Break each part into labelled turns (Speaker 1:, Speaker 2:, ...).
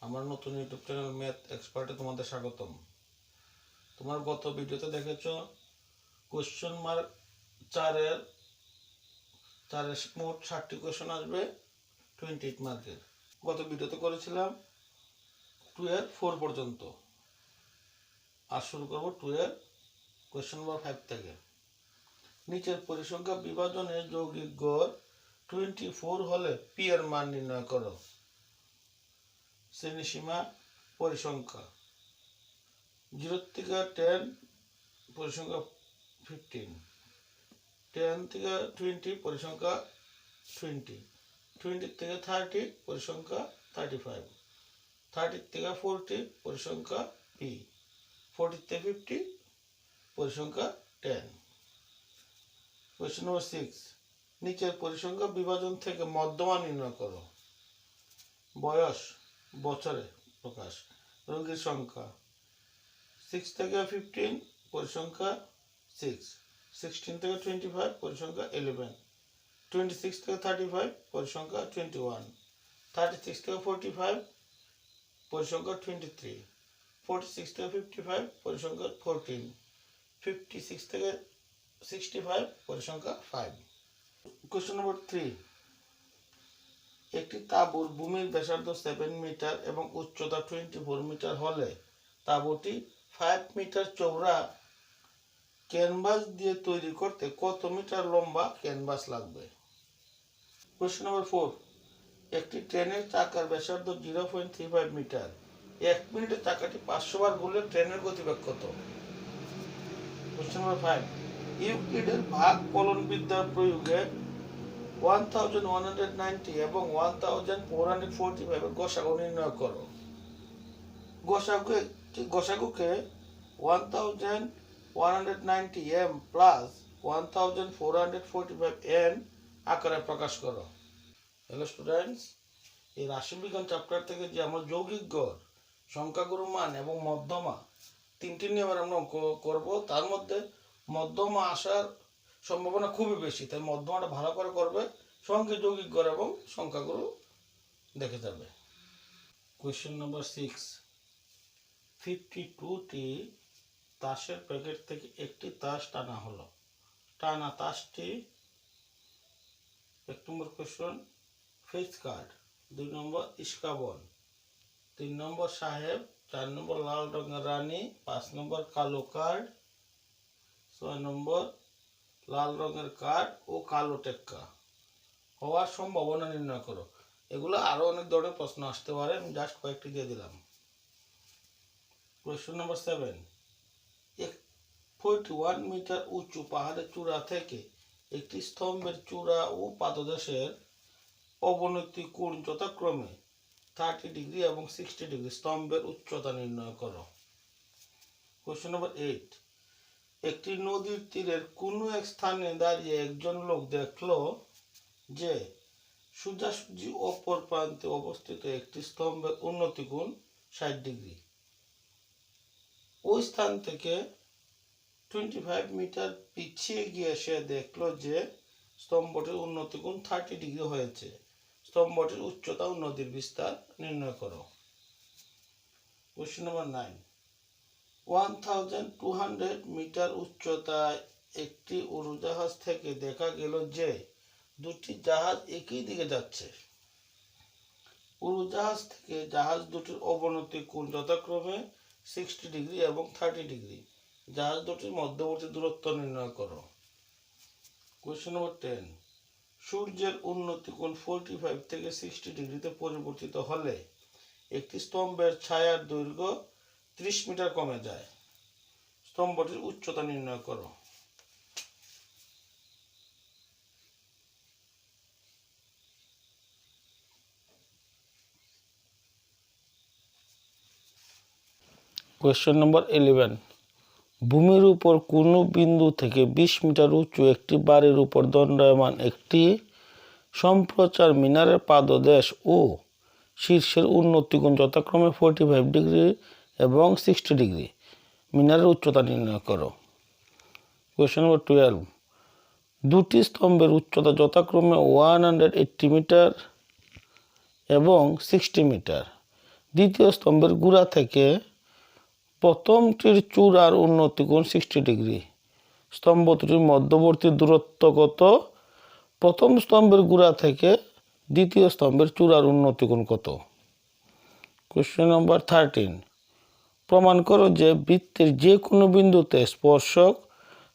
Speaker 1: আমার নতুন YouTube channel math এক্সপার্টে তোমাদের স্বাগতম। তোমার গত ভিডিওতে দেখেছো কোশ্চেন মার্ক চারের মোট 60টি কোশ্চেন আসবে 28 মার্কের। গত ভিডিওতে করেছিলাম 2 এর 4 পর্যন্ত, আর শুরু করবো 2 এর কোশ্চেন নাম্বার 5 থেকে। নিচের পরিসংখ্যা বিভাজনে যৌগিক গড় 24 হলে পি এর মান নির্ণয় করো। শ্রেণীসীমা পরিসংখ্যা 0 থেকে 10 পরিসংখ্যা 15, 10 থেকে 20 পরিসংখ্যা 20, 20 থেকে 30 পরিসংখ্যা 35, 30 থেকে 40 পরিসংখ্যা পি, 40 থেকে 50 পরিসংখ্যা 10। কোয়েশ্চেন নম্বর 6, নিচের পরিসংখ্যা বিভাজন থেকে মধ্যমা নির্ণয় করো। বয়স বছরে প্রকাশ। রোগীর সংখ্যা 6 থেকে 15 পরিসংখ্যা 6, 16 থেকে 25 পরিসংখ্যা 11, 26 থেকে 35 পরিসংখ্যা 21, 36 থেকে 45 পরিসংখ্যা 23, 46 থেকে 55 পরিসংখ্যা 14, 56 থেকে 65 পরিসংখ্যা 5। কোশ্চেন নম্বর 3, একটি তাঁবুর ভূমির ব্যাসার্ধ 7 মিটার এবং উচ্চতা 24 মিটার হলে তাঁবুটি 5 মিটার চওড়া ক্যানভাস দিয়ে তৈরি করতে কত মিটার লম্বা ক্যানভাস লাগবে? কোশ্চেন নম্বর 4, একটি ট্রেনের চাকার ব্যাসার্ধ 0.35 মিটার। 1 মিনিটে চাকাটি 500 বার ঘুরলে ট্রেনের গতিবেগ কত? কোশ্চেন নম্বর 5, ইউক্লিডের ভাগ ফলন বিদ্যার প্রয়োগে 1190 এবং 1445 এর গসাগু নির্ণয় করো। গসাগুকে 1190 m প্লাস 1445 n আকারে প্রকাশ করো। হ্যালো স্টুডেন্টস, এই রাশিবিজ্ঞান চ্যাপ্টার থেকে যে আমরা যৌগিক গড়, সংখ্যাগুরু মান এবং মধ্যমা তিনটি নিয়মের আমরা অঙ্ক করবো, তার মধ্যে মধ্যমা আসার সম্ভাবনা খুবই বেশি, তাই মধ্যমাটা ভালো করে করবে, সঙ্গে যৌগিক গড় এবং সংখ্যাগুরু দেখে যাবে। কোয়েশ্চেন নম্বর 6, 52টি তাসের প্যাকেট থেকে একটি তাস টানা হলো। টানা তাসটি 1 নম্বর কোয়েশ্চন ফেস কার্ড, 2 নম্বর ইস্কাবন, 3 নম্বর সাহেব, 4 নম্বর লাল রঙের রানী, 5 নম্বর কালো কার্ড, 6 নম্বর লাল রঙের কার্ড ও কালো টেক্কা হওয়ার সম্ভাবনা নির্ণয় করো। এগুলো আরো অনেক ধরনের প্রশ্ন আসতে পারে, আমি জাস্ট কয়েকটি দিয়ে দিলাম। কোয়েশ্চন নম্বর 7, 41 মিটার উঁচু পাহাড়ের চূড়া থেকে একটি স্তম্ভের চূড়া ও পাদদেশের অবনতি কোণ যথাক্রমে 30 ডিগ্রি এবং 60 ডিগ্রি। স্তম্ভের উচ্চতা নির্ণয় করো। কোয়েশ্চন নম্বর 8, একটি নদীর তীরের কোনো এক স্থানে দাঁড়িয়ে একজন লোক দেখলো যে সোজাসুজি অপর প্রান্তে অবস্থিত একটি স্তম্ভের উন্নতি কোণ 60 ডিগ্রি। ওই স্থান থেকে 25 মিটার পিছিয়ে গিয়ে সে দেখলো যে স্তম্ভটির উন্নতি কোণ 30 ডিগ্রি হয়েছে। স্তম্ভটির উচ্চতা ও নদীর বিস্তার নির্ণয় করো। কোশ্চেন নম্বর 9, 1200 মিটার উচ্চতায় একটি উড়োজাহাজ থেকে দেখা গেল যে দুটি জাহাজ একই দিকে যাচ্ছে। উড়োজাহাজ থেকে জাহাজ দুটির অবনতি কোণ যথাক্রমে 60 ডিগ্রি এবং 30 ডিগ্রি। জাহাজ দুটির মধ্যবর্তী দূরত্ব নির্ণয় করো। কোয়েশ্চন নম্বর 10, সূর্যের উন্নতি কোণ 45 থেকে 60 ডিগ্রিতে পরিবর্তিত হলে একটি স্তম্ভের ছায়ার দৈর্ঘ্য 30 মিটার কমে যায়। স্তম্ভটির উচ্চতা নির্ণয় করো। কোয়েশ্চন নম্বর 11, ভূমির উপর কোনো বিন্দু থেকে 20 মিটার উঁচু একটি বাড়ির উপর দণ্ডায়মান একটি সম্প্রচার মিনারের পাদদেশ ও শীর্ষের উন্নতি কোণ যথাক্রমে 45 ডিগ্রি এবং 60 ডিগ্রি। মিনারের উচ্চতা নির্ণয় করো। কোয়েশ্চন নম্বর 12, দুটি স্তম্ভের উচ্চতা যথাক্রমে 180 মিটার এবং 60 মিটার। দ্বিতীয় স্তম্ভের গোড়া থেকে প্রথমটির চূড়ার উন্নতি কোণ 60 ডিগ্রি। স্তম্ভ দুটির মধ্যবর্তী দূরত্ব কত? প্রথম স্তম্ভের গোড়া থেকে দ্বিতীয় স্তম্ভের চূড়ার উন্নতি কোণ কত? কোশ্চেন নাম্বার 13, প্রমাণ করো যে বৃত্তের যে কোনো বিন্দুতে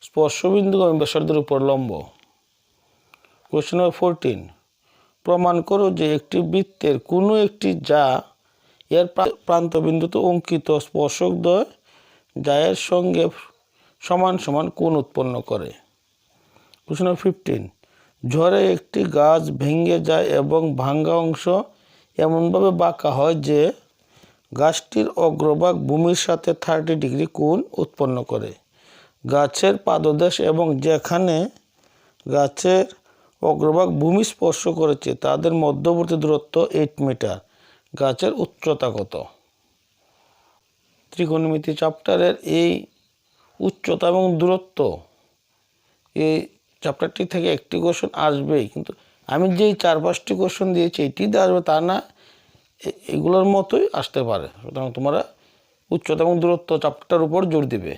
Speaker 1: স্পর্শবিন্দুগামী ব্যাসার্ধের উপর লম্ব। কোশ্চেন নাম্বার 14, প্রমাণ করো যে একটি বৃত্তের কোনো একটি যা এর প্রান্তবিন্দুতে অঙ্কিত স্পর্শকদ্বয় যা এর সঙ্গে সমান সমান কোণ উৎপন্ন করে। কোশ্চেন নাম্বার 15, ঝড়ে একটি গাছ ভেঙে যায় এবং ভাঙা অংশ এমনভাবে বাঁকা হয় যে গাছটির অগ্রভাগ ভূমির সাথে 30 ডিগ্রি কোণ উৎপন্ন করে। গাছের পাদদেশ এবং যেখানে গাছের অগ্রভাগ ভূমি স্পর্শ করেছে তাদের মধ্যবর্তী দূরত্ব 8 মিটার। গাছের উচ্চতা কত? ত্রিকোণমিতি চ্যাপ্টারের এই উচ্চতা এবং দূরত্ব এই চ্যাপ্টারটি থেকে একটি কোশ্চেন আসবেই, কিন্তু আমি যেই 4-5টি কোশ্চেন দিয়েছি এটিতে আসবে তা না, এগুলোর মতোই আসতে পারে। সুতরাং তোমরা উচ্চতা এবং দূরত্ব চ্যাপ্টারটার উপর জোর দিবে।